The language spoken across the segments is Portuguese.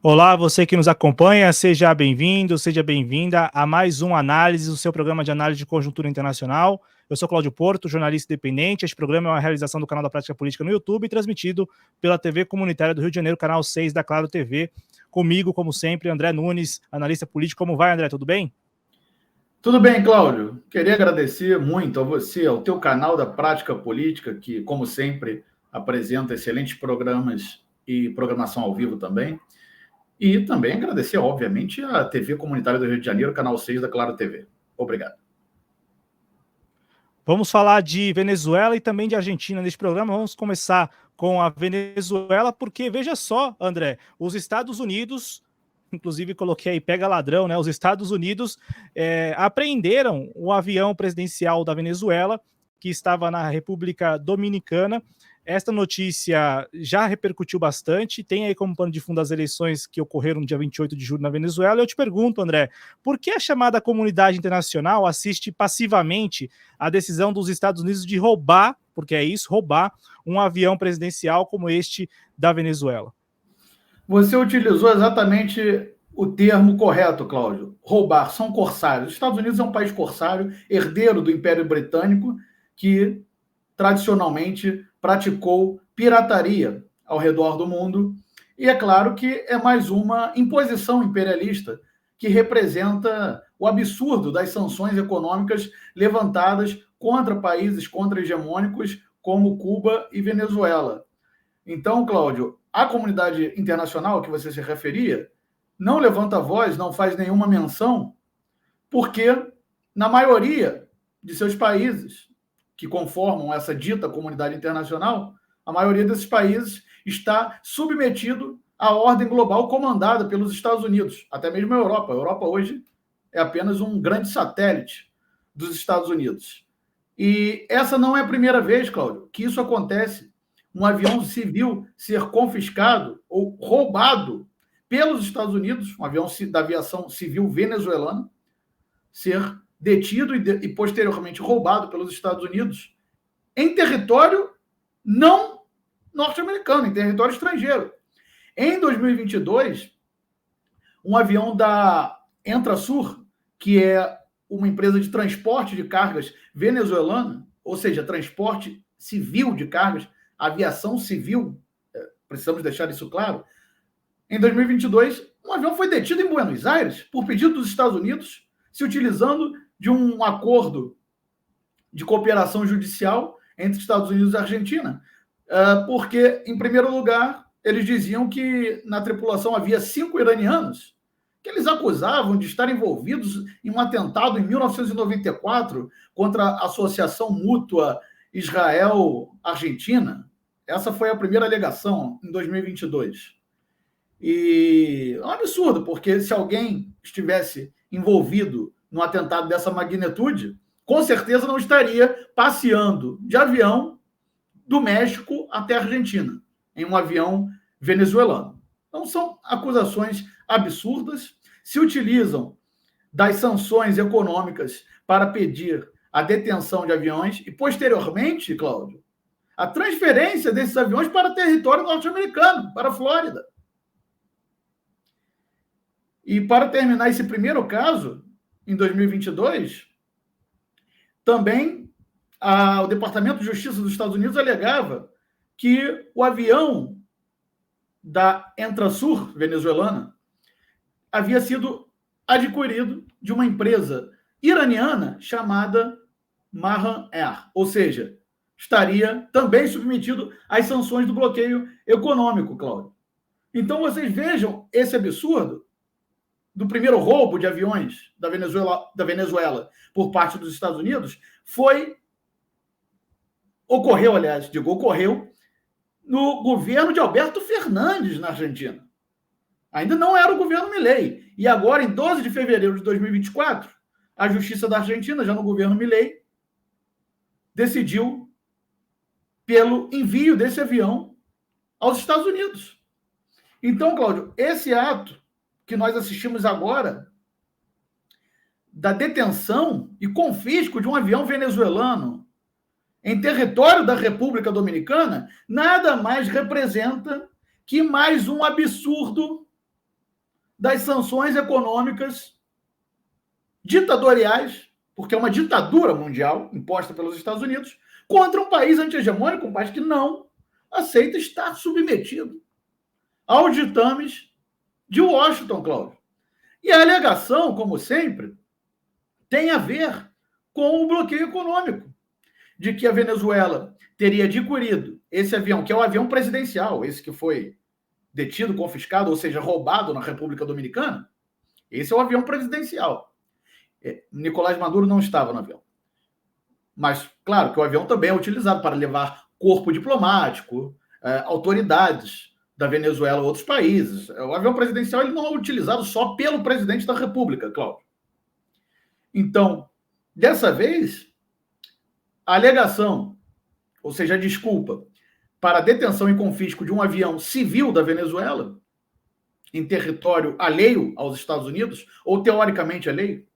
Olá, você que nos acompanha, seja bem-vindo, seja bem-vinda a mais um Análise, o seu programa de análise de conjuntura internacional. Eu sou Cláudio Porto, jornalista independente. Este programa é uma realização do canal da Prática Política no YouTube, transmitido pela TV Comunitária do Rio de Janeiro, canal 6 da Claro TV. Comigo, como sempre, André Nunes, analista político. Como vai, André? Tudo bem? Tudo bem, Cláudio. Queria agradecer muito a você, ao teu canal da Prática Política, que, como sempre, apresenta excelentes programas e programação ao vivo também. E também agradecer, obviamente, à TV Comunitária do Rio de Janeiro, canal 6 da Claro TV. Obrigado. Vamos falar de Venezuela e também de Argentina neste programa. Vamos começar com a Venezuela, porque, veja só, André, os Estados Unidos, inclusive coloquei aí, pega ladrão, né? Os Estados Unidos apreenderam o avião presidencial da Venezuela, que estava na República Dominicana. Esta notícia já repercutiu bastante, tem aí como pano de fundo as eleições que ocorreram no dia 28 de julho na Venezuela. Eu te pergunto, André, por que a chamada comunidade internacional assiste passivamente à decisão dos Estados Unidos de roubar, porque é isso, roubar um avião presidencial como este da Venezuela? Você utilizou exatamente o termo correto, Cláudio. Roubar, são corsários. Os Estados Unidos é um país corsário, herdeiro do Império Britânico, que tradicionalmente praticou pirataria ao redor do mundo. E é claro que é mais uma imposição imperialista que representa o absurdo das sanções econômicas levantadas contra países contra-hegemônicos como Cuba e Venezuela. Então, Cláudio, a comunidade internacional que você se referia não levanta voz, não faz nenhuma menção, porque na maioria de seus países que conformam essa dita comunidade internacional, a maioria desses países está submetido à ordem global comandada pelos Estados Unidos, até mesmo a Europa. A Europa hoje é apenas um grande satélite dos Estados Unidos. E essa não é a primeira vez, Cláudio, que isso acontece. Um avião civil ser confiscado ou roubado pelos Estados Unidos, um avião da aviação civil venezuelana, ser detido e posteriormente roubado pelos Estados Unidos em território não norte-americano, em território estrangeiro. Em 2022, um avião da Entrasur, que é uma empresa de transporte de cargas venezuelana, ou seja, transporte civil de cargas, aviação civil, precisamos deixar isso claro. Em 2022, um avião foi detido em Buenos Aires por pedido dos Estados Unidos, se utilizando de um acordo de cooperação judicial entre Estados Unidos e Argentina, porque, em primeiro lugar, eles diziam que na tripulação havia 5 iranianos que eles acusavam de estar envolvidos em um atentado em 1994 contra a Associação Mútua Israel-Argentina. Essa foi a primeira alegação em 2022. E é um absurdo, porque se alguém estivesse envolvido num atentado dessa magnitude, com certeza não estaria passeando de avião do México até a Argentina, em um avião venezuelano. Então, são acusações absurdas, se utilizam das sanções econômicas para pedir a detenção de aviões e, posteriormente, Cláudio, a transferência desses aviões para território norte-americano, para a Flórida. E para terminar esse primeiro caso, em 2022, também o Departamento de Justiça dos Estados Unidos alegava que o avião da Entrasur venezuelana havia sido adquirido de uma empresa iraniana chamada Mahan Air, ou seja, estaria também submetido às sanções do bloqueio econômico, Cláudio. Então, vocês vejam esse absurdo do primeiro roubo de aviões da Venezuela por parte dos Estados Unidos ocorreu no governo de Alberto Fernandes, na Argentina. Ainda não era o governo Milei. E agora, em 12 de fevereiro de 2024, a Justiça da Argentina, já no governo Milei, decidiu pelo envio desse avião aos Estados Unidos. Então, Cláudio, esse ato que nós assistimos agora, da detenção e confisco de um avião venezuelano em território da República Dominicana, nada mais representa que mais um absurdo das sanções econômicas ditatoriais, porque é uma ditadura mundial imposta pelos Estados Unidos, contra um país anti-hegemônico, um país que não aceita estar submetido aos ditames de Washington, Cláudio. E a alegação, como sempre, tem a ver com o bloqueio econômico, de que a Venezuela teria adquirido esse avião, que é o avião presidencial, esse que foi detido, confiscado, ou seja, roubado na República Dominicana. Esse é o avião presidencial. Nicolás Maduro não estava no avião. Mas, claro, que o avião também é utilizado para levar corpo diplomático, autoridades da Venezuela a outros países. O avião presidencial ele não é utilizado só pelo presidente da República, Cláudio. Então, dessa vez, a alegação, ou seja, a desculpa, para a detenção e confisco de um avião civil da Venezuela, em território alheio aos Estados Unidos, ou teoricamente alheio,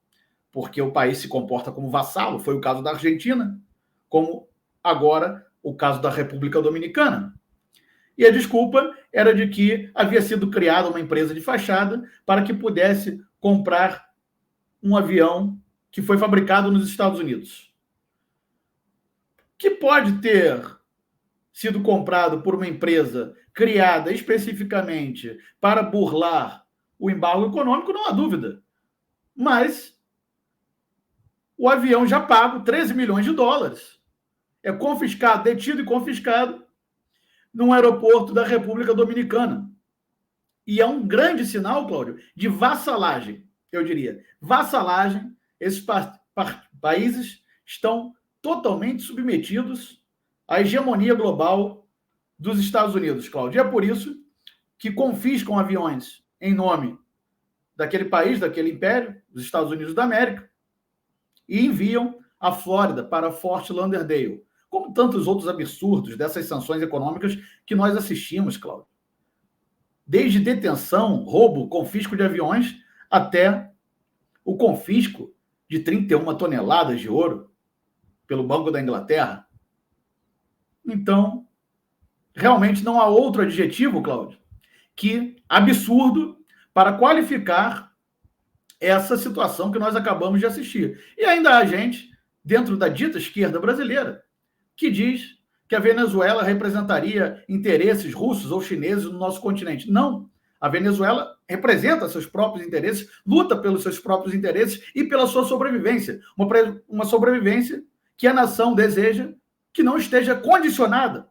porque o país se comporta como vassalo, foi o caso da Argentina, como agora o caso da República Dominicana. E a desculpa era de que havia sido criada uma empresa de fachada para que pudesse comprar um avião que foi fabricado nos Estados Unidos, que pode ter sido comprado por uma empresa criada especificamente para burlar o embargo econômico, não há dúvida. Mas o avião já pago 13 milhões de dólares. É confiscado, detido e confiscado num aeroporto da República Dominicana. E é um grande sinal, Cláudio, de vassalagem, eu diria. Vassalagem, esses países estão totalmente submetidos à hegemonia global dos Estados Unidos, Cláudio. E é por isso que confiscam aviões em nome daquele país, daquele império, dos Estados Unidos da América, e enviam a Flórida para Fort Lauderdale, como tantos outros absurdos dessas sanções econômicas que nós assistimos, Cláudio. Desde detenção, roubo, confisco de aviões, até o confisco de 31 toneladas de ouro pelo Banco da Inglaterra. Então, realmente não há outro adjetivo, Cláudio, que absurdo para qualificar essa situação que nós acabamos de assistir. E ainda há gente, dentro da dita esquerda brasileira, que diz que a Venezuela representaria interesses russos ou chineses no nosso continente. Não. A Venezuela representa seus próprios interesses, luta pelos seus próprios interesses e pela sua sobrevivência. Uma sobrevivência que a nação deseja que não esteja condicionada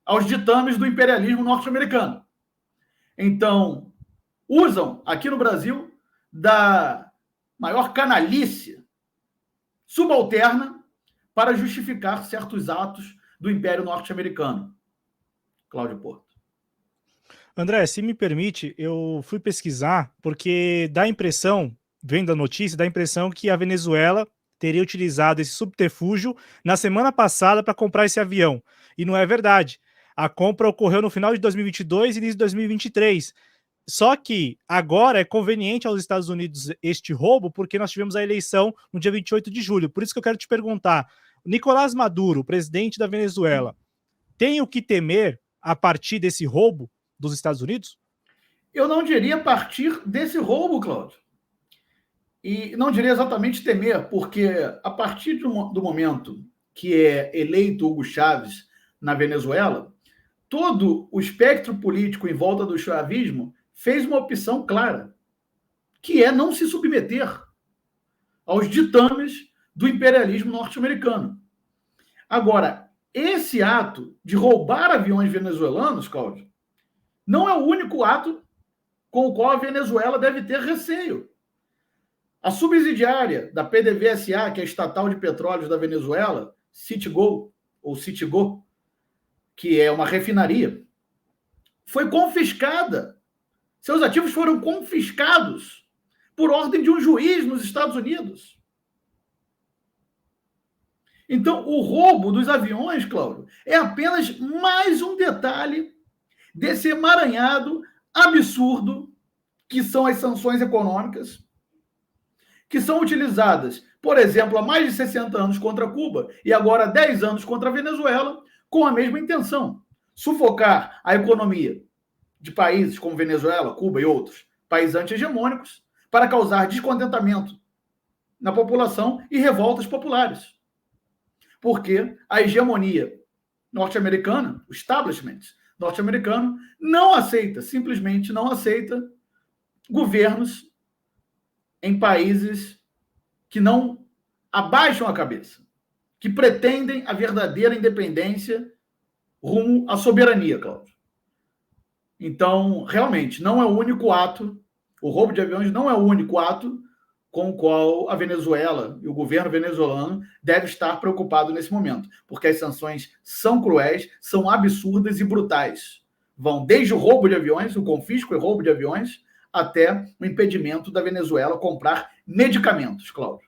aos ditames do imperialismo norte-americano. Então, usam aqui no Brasil da maior canalice subalterna para justificar certos atos do Império Norte-Americano. Cláudio Porto. André, se me permite, eu fui pesquisar porque dá a impressão, vendo a notícia, dá a impressão que a Venezuela teria utilizado esse subterfúgio na semana passada para comprar esse avião. E não é verdade. A compra ocorreu no final de 2022 e início de 2023. Só que agora é conveniente aos Estados Unidos este roubo porque nós tivemos a eleição no dia 28 de julho. Por isso que eu quero te perguntar, Nicolás Maduro, presidente da Venezuela, tem o que temer a partir desse roubo dos Estados Unidos? Eu não diria a partir desse roubo, Cláudio. E não diria exatamente temer, porque a partir do momento que é eleito Hugo Chávez na Venezuela, todo o espectro político em volta do chavismo fez uma opção clara, que é não se submeter aos ditames do imperialismo norte-americano. Agora, esse ato de roubar aviões venezuelanos, Cláudio, não é o único ato com o qual a Venezuela deve ter receio. A subsidiária da PDVSA, que é a estatal de petróleos da Venezuela, Citgo, que é uma refinaria, foi confiscada. Seus ativos foram confiscados por ordem de um juiz nos Estados Unidos. Então, o roubo dos aviões, Cláudio, é apenas mais um detalhe desse emaranhado absurdo que são as sanções econômicas, que são utilizadas, por exemplo, há mais de 60 anos contra Cuba e agora há 10 anos contra a Venezuela, com a mesma intenção: sufocar a economia de países como Venezuela, Cuba e outros, países anti-hegemônicos, para causar descontentamento na população e revoltas populares. Porque a hegemonia norte-americana, o establishment norte-americano, não aceita, simplesmente não aceita, governos em países que não abaixam a cabeça, que pretendem a verdadeira independência rumo à soberania, Cláudio. Então, realmente, não é o único ato, o roubo de aviões não é o único ato com o qual a Venezuela e o governo venezuelano deve estar preocupado nesse momento, porque as sanções são cruéis, são absurdas e brutais. Vão desde o roubo de aviões, o confisco e roubo de aviões, até o impedimento da Venezuela comprar medicamentos, Cláudio.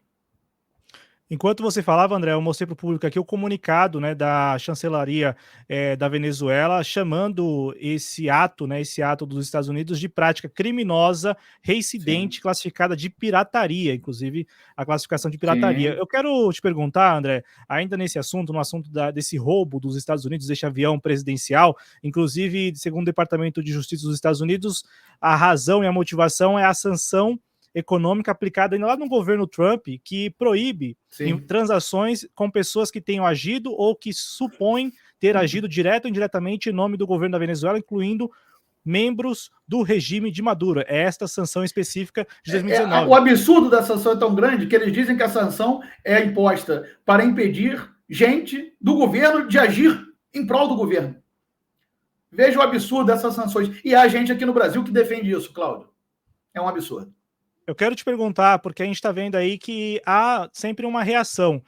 Enquanto você falava, André, eu mostrei para o público aqui o comunicado, né, da chancelaria da Venezuela, chamando esse ato dos Estados Unidos de prática criminosa, reincidente, Sim. classificada de pirataria, inclusive a classificação de pirataria. Sim. Eu quero te perguntar, André, ainda nesse assunto, no assunto desse roubo dos Estados Unidos, desse avião presidencial, inclusive, segundo o Departamento de Justiça dos Estados Unidos, a razão e a motivação é a sanção econômica aplicada ainda lá no governo Trump, que proíbe transações com pessoas que tenham agido ou que supõem ter agido direto ou indiretamente em nome do governo da Venezuela, incluindo membros do regime de Maduro. É esta sanção específica de 2019. O absurdo da sanção é tão grande que eles dizem que a sanção é imposta para impedir gente do governo de agir em prol do governo. Veja o absurdo dessas sanções. E há gente aqui no Brasil que defende isso, Cláudio. É um absurdo. Eu quero te perguntar, porque a gente está vendo aí que há sempre uma reação.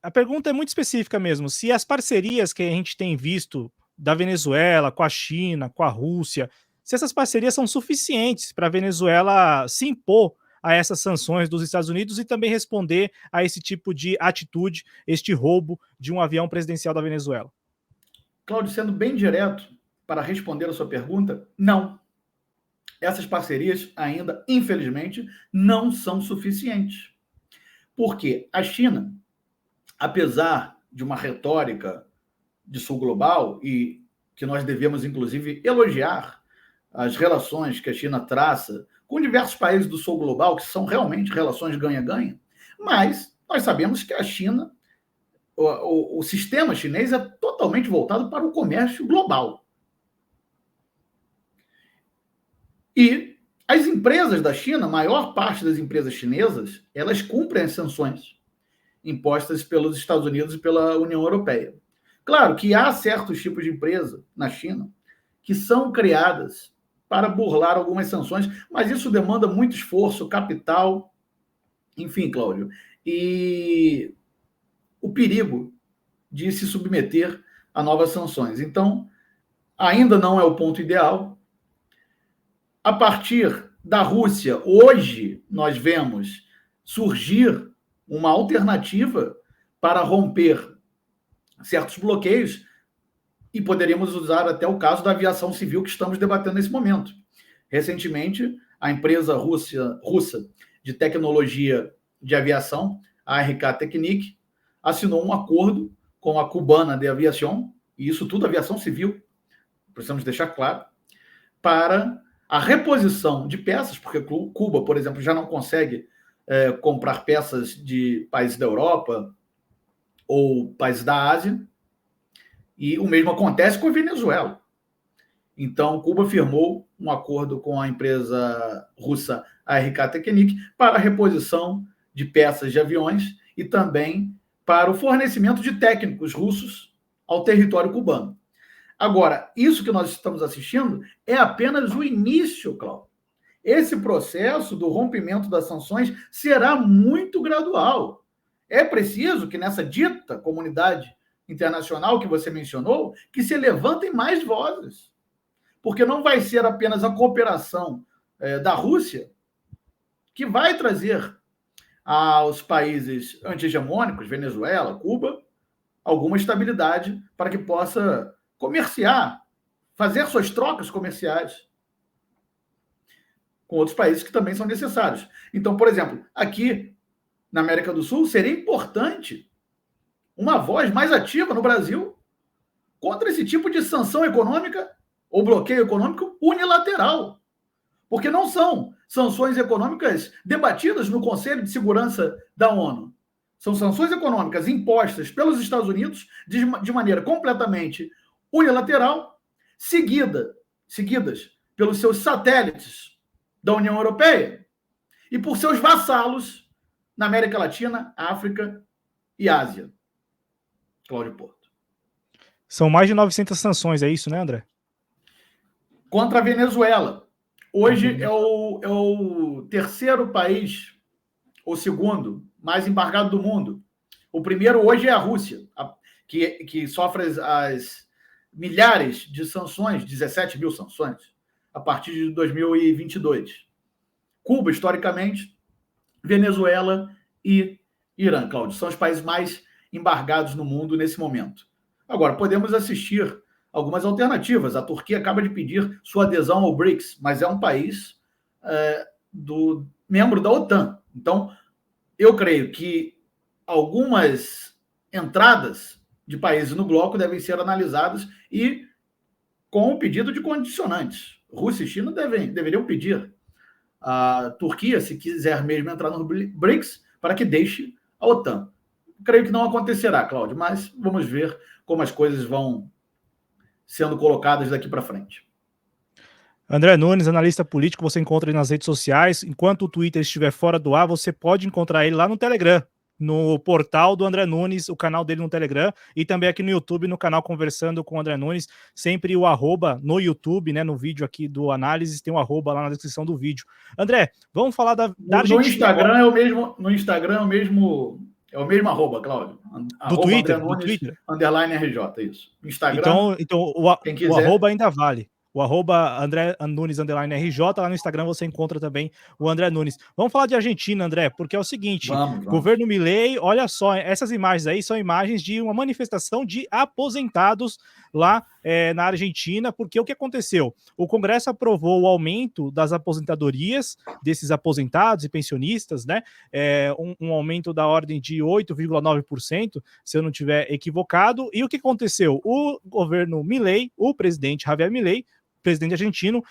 A pergunta é muito específica mesmo. Se as parcerias que a gente tem visto da Venezuela com a China, com a Rússia, se essas parcerias são suficientes para a Venezuela se impor a essas sanções dos Estados Unidos e também responder a esse tipo de atitude, este roubo de um avião presidencial da Venezuela. Cláudio, sendo bem direto para responder a sua pergunta, não. Essas parcerias ainda, infelizmente, não são suficientes. Porque a China, apesar de uma retórica de sul global, e que nós devemos, inclusive, elogiar as relações que a China traça com diversos países do sul global, que são realmente relações ganha-ganha, mas nós sabemos que a China, o sistema chinês é totalmente voltado para o comércio global. E as empresas da China, a maior parte das empresas chinesas, elas cumprem as sanções impostas pelos Estados Unidos e pela União Europeia. Claro que há certos tipos de empresa na China que são criadas para burlar algumas sanções, mas isso demanda muito esforço, capital, enfim, Cláudio, e o perigo de se submeter a novas sanções. Então, ainda não é o ponto ideal. A partir da Rússia, hoje nós vemos surgir uma alternativa para romper certos bloqueios e poderíamos usar até o caso da aviação civil que estamos debatendo nesse momento. Recentemente, a empresa russa de tecnologia de aviação, a ARK Technic, assinou um acordo com a cubana de aviação, e isso tudo aviação civil, precisamos deixar claro, para a reposição de peças, porque Cuba, por exemplo, já não consegue comprar peças de países da Europa ou países da Ásia, e o mesmo acontece com a Venezuela. Então, Cuba firmou um acordo com a empresa russa ARK Technic para a reposição de peças de aviões e também para o fornecimento de técnicos russos ao território cubano. Agora, isso que nós estamos assistindo é apenas o início, Cláudio. Esse processo do rompimento das sanções será muito gradual. É preciso que nessa dita comunidade internacional que você mencionou, que se levantem mais vozes. Porque não vai ser apenas a cooperação da Rússia que vai trazer aos países anti-hegemônicos, Venezuela, Cuba, alguma estabilidade para que possa comerciar, fazer suas trocas comerciais com outros países que também são necessários. Então, por exemplo, aqui na América do Sul, seria importante uma voz mais ativa no Brasil contra esse tipo de sanção econômica ou bloqueio econômico unilateral, porque não são sanções econômicas debatidas no Conselho de Segurança da ONU. São sanções econômicas impostas pelos Estados Unidos de maneira completamente unilateral, seguidas pelos seus satélites da União Europeia e por seus vassalos na América Latina, África e Ásia. Cláudio Porto. São mais de 900 sanções, é isso, né, André? Contra a Venezuela. Hoje é o terceiro país, ou segundo, mais embargado do mundo. O primeiro hoje é a Rússia, que sofre as milhares de sanções, 17 mil sanções, a partir de 2022. Cuba, historicamente, Venezuela e Irã, Cláudio, são os países mais embargados no mundo nesse momento. Agora, podemos assistir algumas alternativas. A Turquia acaba de pedir sua adesão ao BRICS, mas é um país membro da OTAN. Então, eu creio que algumas entradas de países no bloco devem ser analisadas e com o pedido de condicionantes. Rússia e China deveriam pedir a Turquia, se quiser mesmo entrar no BRICS, para que deixe a OTAN. Creio que não acontecerá, Cláudio, mas vamos ver como as coisas vão sendo colocadas daqui para frente. André Nunes, analista político, você encontra ele nas redes sociais. Enquanto o Twitter estiver fora do ar, você pode encontrar ele lá no Telegram, no portal do André Nunes, o canal dele no Telegram, e também aqui no YouTube, no canal Conversando com o André Nunes, sempre o arroba no YouTube, né, no vídeo aqui do Análises, tem o arroba lá na descrição do vídeo. André, vamos falar da Argentina. No Instagram é o mesmo, é o mesmo arroba, Cláudio. Do Twitter? Nunes, do Twitter? underline RJ, isso. Instagram, então o arroba ainda vale. O arroba André Nunes _ RJ, lá no Instagram você encontra também o André Nunes. Vamos falar de Argentina, André, porque é o seguinte, governo Milei, olha só, essas imagens aí são imagens de uma manifestação de aposentados lá na Argentina, porque o que aconteceu? O Congresso aprovou o aumento das aposentadorias desses aposentados e pensionistas, né? Um aumento da ordem de 8,9%, se eu não estiver equivocado, e o que aconteceu? O governo Milei, o presidente Javier Milei, presidente argentino,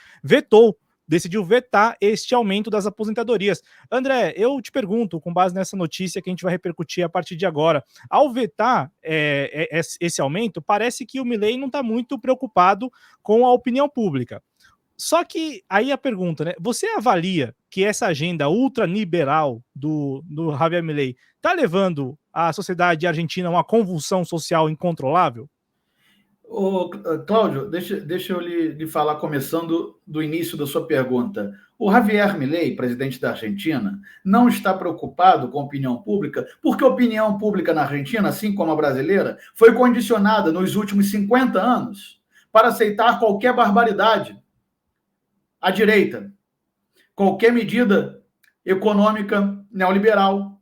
decidiu vetar este aumento das aposentadorias. André, eu te pergunto, com base nessa notícia que a gente vai repercutir a partir de agora, ao vetar esse aumento, parece que o Milei não está muito preocupado com a opinião pública. Só que aí a pergunta, né? Você avalia que essa agenda ultraliberal do Javier Milei está levando a sociedade argentina a uma convulsão social incontrolável? Cláudio, deixa eu lhe falar, começando do início da sua pergunta. O Javier Milei, presidente da Argentina, não está preocupado com a opinião pública, porque a opinião pública na Argentina, assim como a brasileira, foi condicionada nos últimos 50 anos para aceitar qualquer barbaridade à direita, qualquer medida econômica neoliberal.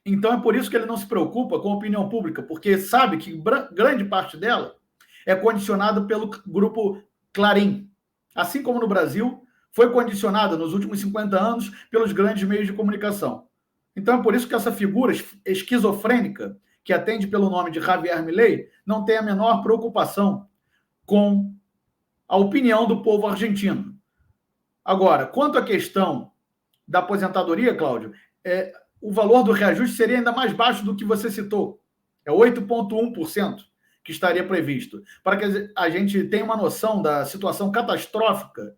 Então é por isso que ele não se preocupa com a opinião pública, porque sabe que grande parte dela é condicionada pelo grupo Clarim. Assim como no Brasil, foi condicionada nos últimos 50 anos pelos grandes meios de comunicação. Então é por isso que essa figura esquizofrênica, que atende pelo nome de Javier Milei, não tem a menor preocupação com a opinião do povo argentino. Agora, quanto à questão da aposentadoria, Cláudio, o valor do reajuste seria ainda mais baixo do que você citou. É 8,1% que estaria previsto. Para que a gente tenha uma noção da situação catastrófica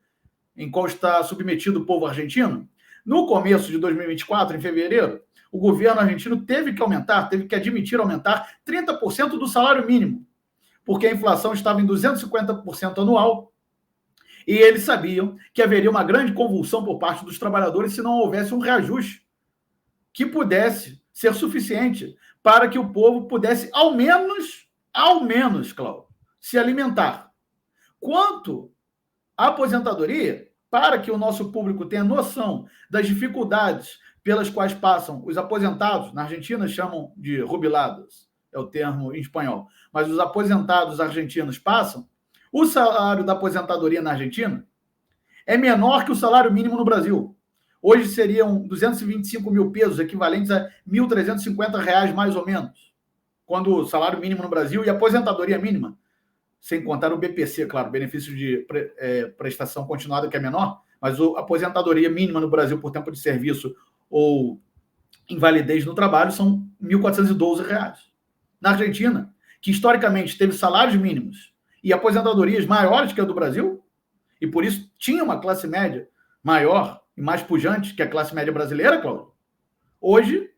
em qual está submetido o povo argentino, no começo de 2024, em fevereiro, o governo argentino teve que admitir aumentar 30% do salário mínimo, porque a inflação estava em 250% anual, e eles sabiam que haveria uma grande convulsão por parte dos trabalhadores se não houvesse um reajuste que pudesse ser suficiente para que o povo pudesse, ao menos, Cláudio, se alimentar. Quanto à aposentadoria, para que o nosso público tenha noção das dificuldades pelas quais passam os aposentados, na Argentina chamam de jubilados, é o termo em espanhol, mas os aposentados argentinos passam, o salário da aposentadoria na Argentina é menor que o salário mínimo no Brasil. Hoje seriam 225 mil pesos, equivalentes a R$ 1.350 mais ou menos, quando o salário mínimo no Brasil e a aposentadoria mínima sem contar o BPC, claro, benefício de prestação continuada, que é menor, mas a aposentadoria mínima no Brasil por tempo de serviço ou invalidez no trabalho são R$ 1.412. Na Argentina, que historicamente teve salários mínimos e aposentadorias maiores que a do Brasil, e por isso tinha uma classe média maior e mais pujante que a classe média brasileira, Cláudio, hoje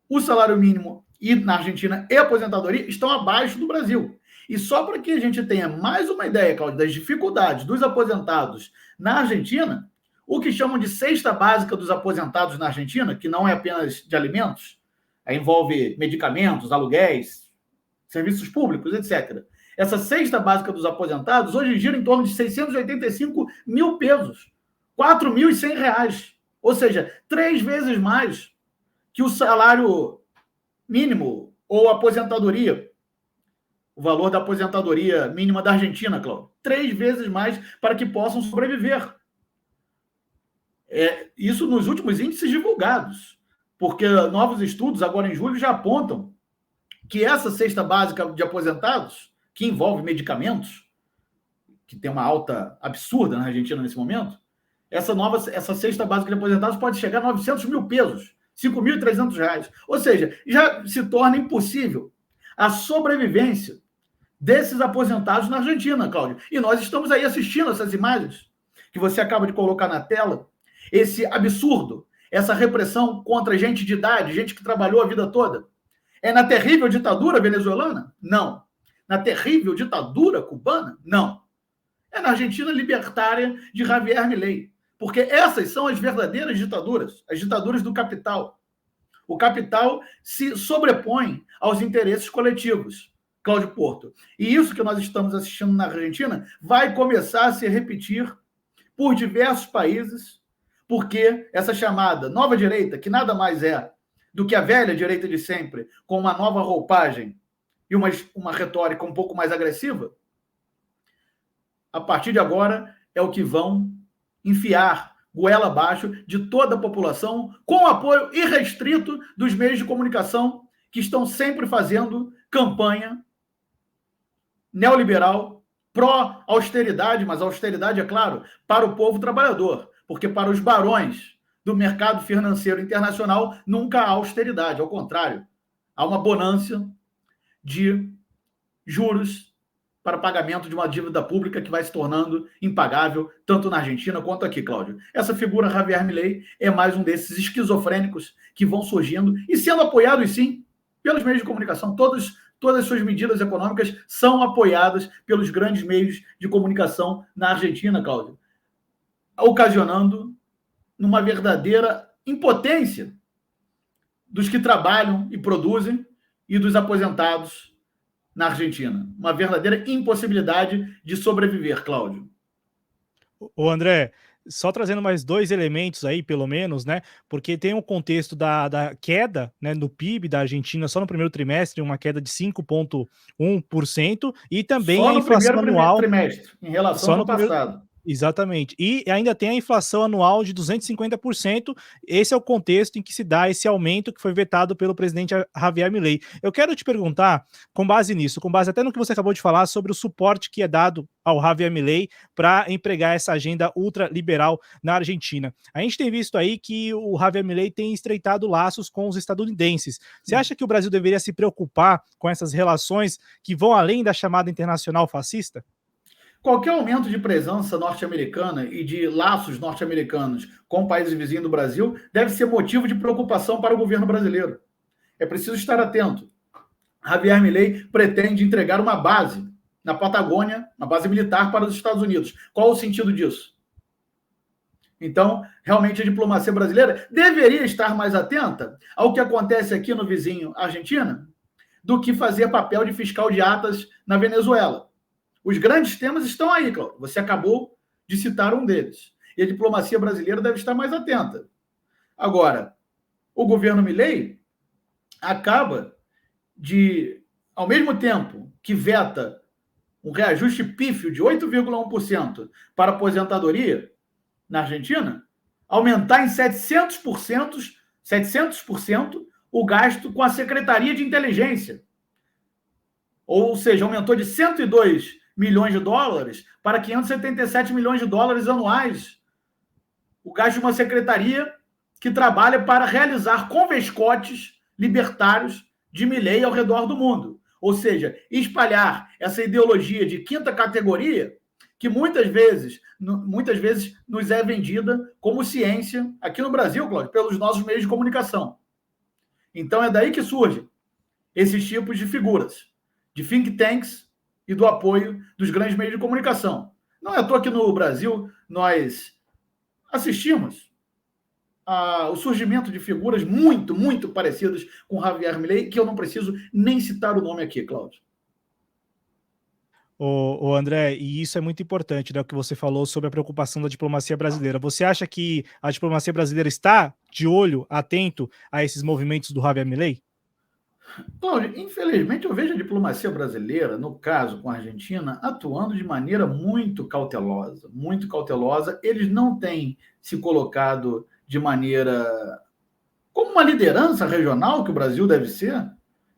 o salário mínimo na Argentina e a aposentadoria estão abaixo do Brasil. E só para que a gente tenha mais uma ideia, Cláudio, das dificuldades dos aposentados na Argentina, o que chamam de cesta básica dos aposentados na Argentina, que não é apenas de alimentos, envolve medicamentos, aluguéis, serviços públicos, etc. Essa cesta básica dos aposentados hoje gira em torno de 685 mil pesos, R$ 4.100, ou seja, 3 vezes mais que o salário mínimo ou aposentadoria, o valor da aposentadoria mínima da Argentina, Cláudio. 3 vezes mais para que possam sobreviver. Isso nos últimos índices divulgados, porque novos estudos, agora em julho, já apontam que essa cesta básica de aposentados, que envolve medicamentos, que tem uma alta absurda na Argentina nesse momento, essa cesta básica de aposentados pode chegar a 900 mil pesos, R$ 5.300. Ou seja, já se torna impossível a sobrevivência desses aposentados na Argentina, Cláudio. E nós estamos aí assistindo essas imagens que você acaba de colocar na tela, esse absurdo, essa repressão contra gente de idade, gente que trabalhou a vida toda. É na terrível ditadura venezuelana? Não. Na terrível ditadura cubana? Não. É na Argentina libertária de Javier Milei. Porque essas são as verdadeiras ditaduras, as ditaduras do capital. O capital se sobrepõe aos interesses coletivos, Cláudio Porto. E isso que nós estamos assistindo na Argentina vai começar a se repetir por diversos países, porque essa chamada nova direita, que nada mais é do que a velha direita de sempre, com uma nova roupagem e uma retórica um pouco mais agressiva, a partir de agora é o que vão enfiar goela abaixo de toda a população, com o apoio irrestrito dos meios de comunicação que estão sempre fazendo campanha neoliberal, pró-austeridade, mas austeridade, é claro, para o povo trabalhador, porque para os barões do mercado financeiro internacional nunca há austeridade, ao contrário, há uma bonança de juros para pagamento de uma dívida pública que vai se tornando impagável, tanto na Argentina quanto aqui, Cláudio. Essa figura, Javier Milei, é mais um desses esquizofrênicos que vão surgindo e sendo apoiados, sim, pelos meios de comunicação. Todas as suas medidas econômicas são apoiadas pelos grandes meios de comunicação na Argentina, Cláudio, ocasionando numa verdadeira impotência dos que trabalham e produzem e dos aposentados na Argentina. Uma verdadeira impossibilidade de sobreviver, Cláudio. Ô André, só trazendo mais 2 elementos aí, pelo menos, né? Porque tem o contexto da queda, né, no PIB da Argentina só no primeiro trimestre, uma queda de 5,1%, e também só a inflação anual trimestre, em relação ao passado. Exatamente. E ainda tem a inflação anual de 250%. Esse é o contexto em que se dá esse aumento que foi vetado pelo presidente Javier Milei. Eu quero te perguntar, com base nisso, com base até no que você acabou de falar sobre o suporte que é dado ao Javier Milei para empregar essa agenda ultraliberal na Argentina. A gente tem visto aí que o Javier Milei tem estreitado laços com os estadunidenses. Você acha que o Brasil deveria se preocupar com essas relações que vão além da chamada internacional fascista? Qualquer aumento de presença norte-americana e de laços norte-americanos com países vizinhos do Brasil deve ser motivo de preocupação para o governo brasileiro. É preciso estar atento. Javier Milei pretende entregar uma base na Patagônia, uma base militar para os Estados Unidos. Qual o sentido disso? Então, realmente a diplomacia brasileira deveria estar mais atenta ao que acontece aqui no vizinho Argentina do que fazer papel de fiscal de atas na Venezuela. Os grandes temas estão aí, Cláudio. Você acabou de citar um deles. E a diplomacia brasileira deve estar mais atenta. Agora, o governo Milei acaba de, ao mesmo tempo que veta um reajuste pífio de 8,1% para a aposentadoria na Argentina, aumentar em 700% o gasto com a Secretaria de Inteligência. Ou seja, aumentou de 102 milhões de dólares para 577 milhões de dólares anuais. O gasto de uma secretaria que trabalha para realizar convescotes libertários de Milei ao redor do mundo. Ou seja, espalhar essa ideologia de quinta categoria que muitas vezes nos é vendida como ciência aqui no Brasil, Cláudio, pelos nossos meios de comunicação. Então é daí que surgem esses tipos de figuras, de think tanks e do apoio dos grandes meios de comunicação. Não é à toa que no Brasil nós assistimos ao surgimento de figuras muito, muito parecidas com Javier Milei, que eu não preciso nem citar o nome aqui, Cláudio. O André, e isso é muito importante, né, o que você falou sobre a preocupação da diplomacia brasileira. Você acha que a diplomacia brasileira está de olho, atento a esses movimentos do Javier Milei? Cláudio, infelizmente eu vejo a diplomacia brasileira, no caso com a Argentina, atuando de maneira muito cautelosa, muito cautelosa. Eles não têm se colocado de maneira como uma liderança regional que o Brasil deve ser.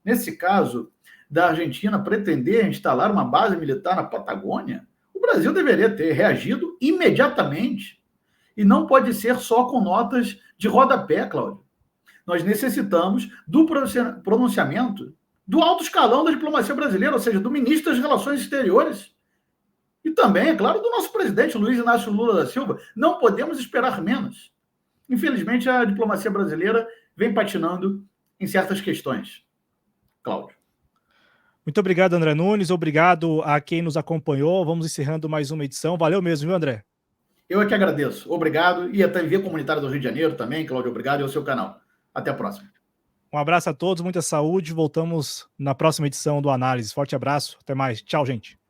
Nesse caso da Argentina pretender instalar uma base militar na Patagônia, o Brasil deveria ter reagido imediatamente. E não pode ser só com notas de rodapé, Cláudio. Nós necessitamos do pronunciamento do alto escalão da diplomacia brasileira, ou seja, do ministro das Relações Exteriores. E também, é claro, do nosso presidente Luiz Inácio Lula da Silva. Não podemos esperar menos. Infelizmente, a diplomacia brasileira vem patinando em certas questões. Cláudio. Muito obrigado, André Nunes. Obrigado a quem nos acompanhou. Vamos encerrando mais uma edição. Valeu mesmo, viu, André? Eu é que agradeço. Obrigado. E a TV Comunitária do Rio de Janeiro também, Cláudio, obrigado, e ao seu canal. Até a próxima. Um abraço a todos, muita saúde. Voltamos na próxima edição do Análise. Forte abraço. Até mais. Tchau, gente.